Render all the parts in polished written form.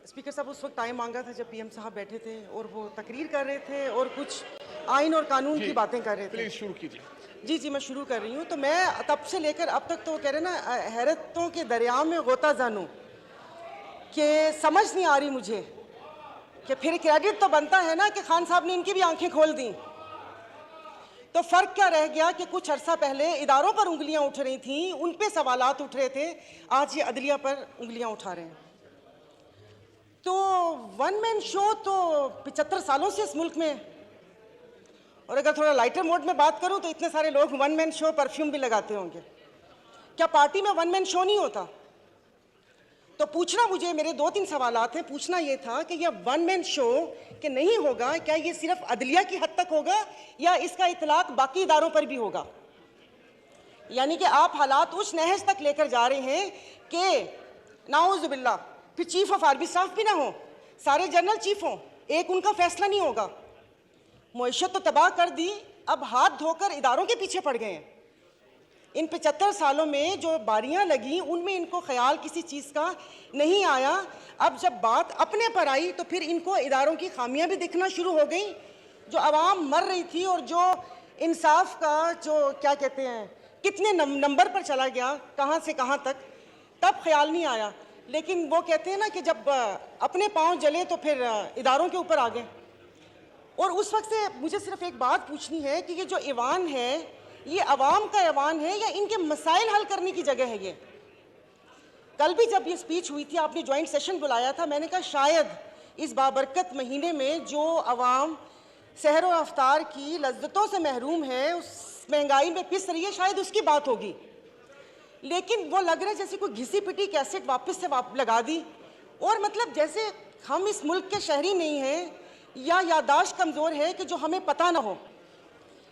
Speaker साहब उस वक्त टाइम मांगा था जब पीएम साहब बैठे थे और वो तकरीर कर रहे थे और कुछ आइन और कानून की बातें कर रहे थे। प्लीज शुरू कीजिए। जी जी, मैं शुरू कर रही हूँ। तो मैं तब से लेकर अब तक तो कह रहे ना, हैरतों के दरिया में गोता जानूं कि समझ नहीं आ रही मुझे कि फिर क्रेडिट तो बनता है ना कि खान साहब ने इनकी भी आंखें खोल दी। तो फर्क क्या रह गया कि कुछ अरसा पहले इदारों पर उंगलियां उठ रही थी, उन पे सवालात उठ रहे थे, आज ये अदलिया पर उंगलियां उठा रहे हैं। तो वन मैन शो तो 75 सालों से इस मुल्क में, और अगर थोड़ा लाइटर मोड में बात करूं तो इतने सारे लोग वन मैन शो परफ्यूम भी लगाते होंगे। क्या पार्टी में वन मैन शो नहीं होता? तो पूछना, मुझे मेरे 2-3 सवालात हैं। पूछना ये था कि यह वन मैन शो कि नहीं होगा, क्या ये सिर्फ अदलिया की हद तक होगा या इसका इतलाक बाकी इदारों पर भी होगा? यानी कि आप हालात उस नहज तक लेकर जा रहे हैं कि नाउज़ुबिल्लाह फिर चीफ ऑफ आर्मी स्टाफ भी ना हो, सारे जनरल चीफ हों, एक उनका फैसला नहीं होगा। मुईशत तो तबाह कर दी, अब हाथ धोकर इदारों के पीछे पड़ गए हैं। इन 75 सालों में जो बारियां लगी उनमें इनको ख्याल किसी चीज़ का नहीं आया। अब जब बात अपने पर आई तो फिर इनको इदारों की खामियां भी दिखना शुरू हो गई। जो आवाम मर रही थी और जो इंसाफ का जो क्या कहते हैं कितने नंबर पर चला गया, कहाँ से कहाँ तक, तब ख्याल नहीं आया। लेकिन वो कहते हैं ना कि जब अपने पाँव जले तो फिर इदारों के ऊपर आ गए। और उस वक्त से मुझे सिर्फ एक बात पूछनी है कि ये जो ऐवान है, ये अवाम का ऐवान है या इनके मसाइल हल करने की जगह है? ये कल भी जब ये स्पीच हुई थी, आपने ज्वाइंट सेशन बुलाया था, मैंने कहा शायद इस बाबरकत महीने में जो अवाम सहर व अफ्तार की लज्जतों से महरूम है, उस महंगाई में पिस रही है, शायद उसकी बात होगी। लेकिन वो लग रहा है जैसे कोई घिसी पिटी कैसेट वापस से लगा दी, और मतलब जैसे हम इस मुल्क के शहरी नहीं हैं या यादाश्त कमज़ोर है कि जो हमें पता ना हो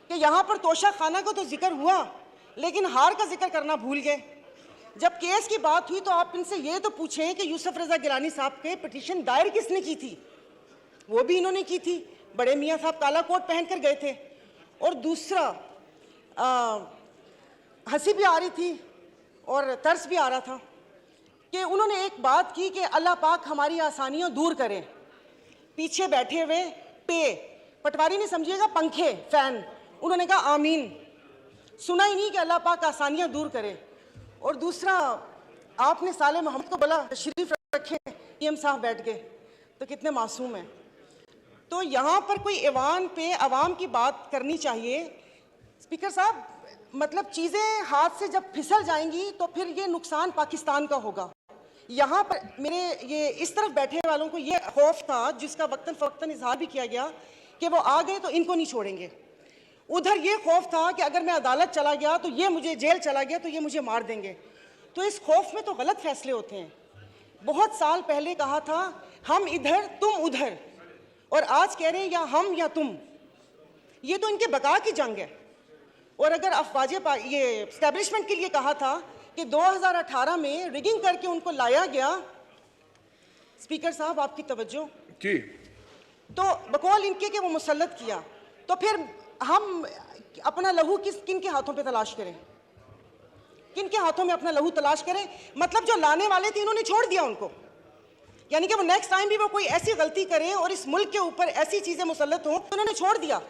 कि यहाँ पर तोशा खाना का तो जिक्र हुआ लेकिन हार का जिक्र करना भूल गए। जब केस की बात हुई तो आप इनसे ये तो पूछें कि यूसुफ रज़ा गिलानी साहब के पिटीशन दायर किसने की थी? वो भी इन्होंने की थी। बड़े मियाँ साहब काला कोट पहन कर गए थे। और दूसरा, हंसी भी आ रही थी और तरस भी आ रहा था कि उन्होंने एक बात की कि अल्लाह पाक हमारी आसानियाँ दूर करें। पीछे बैठे हुए पटवारी ने समझिएगा पंखे, फैन, उन्होंने कहा आमीन। सुना ही नहीं कि अल्लाह पाक आसानियाँ दूर करे। और दूसरा, आपने साले मोहम्मद को बोला तशरीफ रखें, पीएम साहब बैठ गए, तो कितने मासूम हैं। तो यहाँ पर कोई ऐवान पे अवाम की बात करनी चाहिए। स्पीकर साहब, मतलब चीज़ें हाथ से जब फिसल जाएंगी तो फिर ये नुकसान पाकिस्तान का होगा। यहाँ पर मेरे ये इस तरफ बैठे वालों को ये खौफ था, जिसका वक्तन फ़वक्तन इजहार भी किया गया कि वो आ गए तो इनको नहीं छोड़ेंगे। उधर ये खौफ था कि अगर मैं अदालत चला गया तो ये मुझे, जेल चला गया तो ये मुझे मार देंगे। तो इस खौफ में तो गलत फैसले होते हैं। बहुत साल पहले कहा था हम इधर तुम उधर, और आज कह रहे हैं या हम या तुम। ये तो इनके बका की जंग है। और अगर अफवाज ये एस्टेब्लिशमेंट के लिए कहा था कि 2018 में रिगिंग करके उनको लाया गया, स्पीकर साहब आपकी तवज्जो जी, तो बकौल इनके कि वो मुसल्लत किया, तो फिर हम अपना लहू किन के हाथों पे तलाश करें? किन के हाथों में अपना लहू तलाश करें? मतलब जो लाने वाले थे इन्होंने छोड़ दिया उनको, यानी कि वो नेक्स्ट टाइम भी वो कोई ऐसी गलती करें और इस मुल्क के ऊपर ऐसी चीजें मुसल्लत हों तो उन्होंने छोड़ दिया।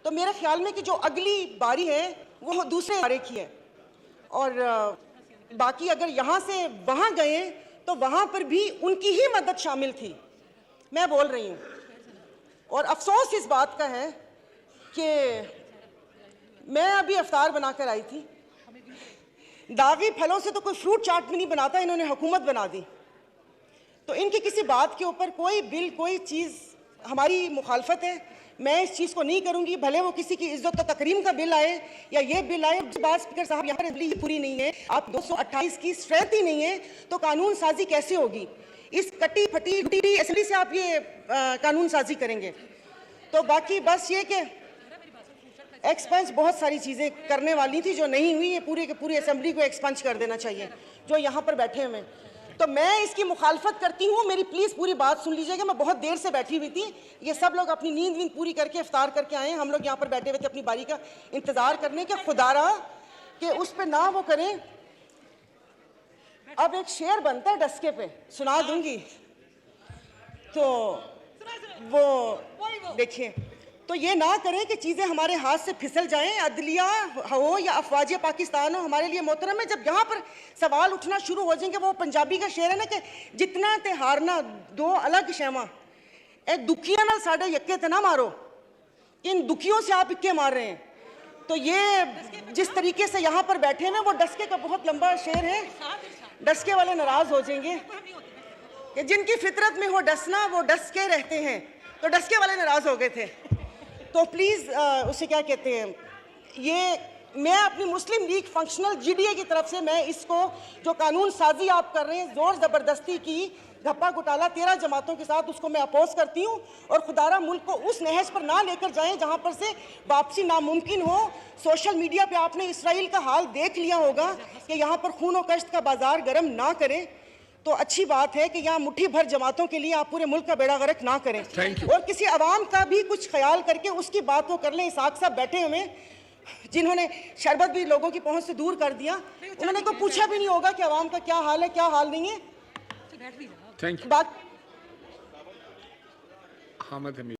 तो मेरे ख्याल में कि जो अगली बारी है वो दूसरे बारे की है। और बाकी अगर यहाँ से वहाँ गए तो वहाँ पर भी उनकी ही मदद शामिल थी, मैं बोल रही हूँ। और अफसोस इस बात का है कि मैं अभी अफ्तार बनाकर आई थी, दागी फलों से तो कोई फ्रूट चाट भी नहीं बनाता, इन्होंने हुकूमत बना दी। तो इनकी किसी बात के ऊपर कोई बिल, कोई चीज़ हमारी मुखालफत है, मैं इस चीज़ को नहीं करूंगी, भले वो किसी की इज्जत और तकरीम का बिल आए या ये बिल आए। बात स्पीकर साहब यहाँ पर पूरी नहीं है, आप 228 की स्ट्रेंथ ही नहीं है तो कानून साजी कैसे होगी? इस कटी फटी असेंबली से आप ये कानून साजी करेंगे? तो बाकी बस ये कि एक्सपंज बहुत सारी चीज़ें करने वाली थी जो नहीं हुई, ये पूरी की पूरी असेंबली को एक्सपंज कर देना चाहिए जो यहाँ पर बैठे हुए हैं। तो मैं इसकी मुखालफत करती हूँ, मेरी प्लीज़ पूरी बात सुन लीजिएगा। मैं बहुत देर से बैठी हुई थी, ये सब लोग अपनी नींद वींद पूरी करके इफ्तार करके आए हैं, हम लोग यहाँ पर बैठे हुए थे अपनी बारी का इंतज़ार करने के। खुदारा कि उस पर ना वो करें। अब एक शेर बनता है डस्के पे, सुना दूंगी। तो वो देखिए, तो ये ना करें कि चीज़ें हमारे हाथ से फिसल जाएं, अदलिया हो या अफवाज पाकिस्तान हो, हमारे लिए मोहतरम है। जब यहाँ पर सवाल उठना शुरू हो जाएंगे, वो पंजाबी का शेर है ना कि जितना ते हारना दो अलग शैवा, ए दुखियां ना साढ़े यक्के ते ना मारो, इन दुखियों से आप इक्के मार रहे हैं। तो ये जिस तरीके से यहाँ पर बैठे हैं ना, वो डस्के का बहुत लंबा शेर है, डस्के वाले नाराज हो जाएंगे कि जिनकी फितरत में हो डसना, वो डस के रहते हैं, तो डस्के वाले नाराज हो गए थे। तो प्लीज़ उसे क्या कहते हैं, ये मैं अपनी मुस्लिम लीग फंक्शनल जीडीए की तरफ से मैं इसको जो कानून साजी आप कर रहे हैं, जोर ज़बरदस्ती की घप्पा घोटाला 13 जमातों के साथ, उसको मैं अपोज करती हूँ। और खुदारा मुल्क को उस नहज पर ना लेकर जाएं जहाँ पर से वापसी नामुमकिन हो। सोशल मीडिया पे आपने इसराइल का हाल देख लिया होगा कि यहाँ पर खून और कश्त का बाजार गर्म ना करें। तो अच्छी बात है कि यहाँ मुट्ठी भर जमातों के लिए आप पूरे मुल्क का बेड़ा गर्क ना करें और किसी अवाम का भी कुछ ख्याल करके उसकी बात को कर लें। इसाक साहब बैठे हुए जिन्होंने शरबत भी लोगों की पहुंच से दूर कर दिया, उन्होंने को पूछा भी नहीं होगा कि अवाम का क्या हाल है, क्या हाल नहीं है। Thank you. बात हामिद हमीद।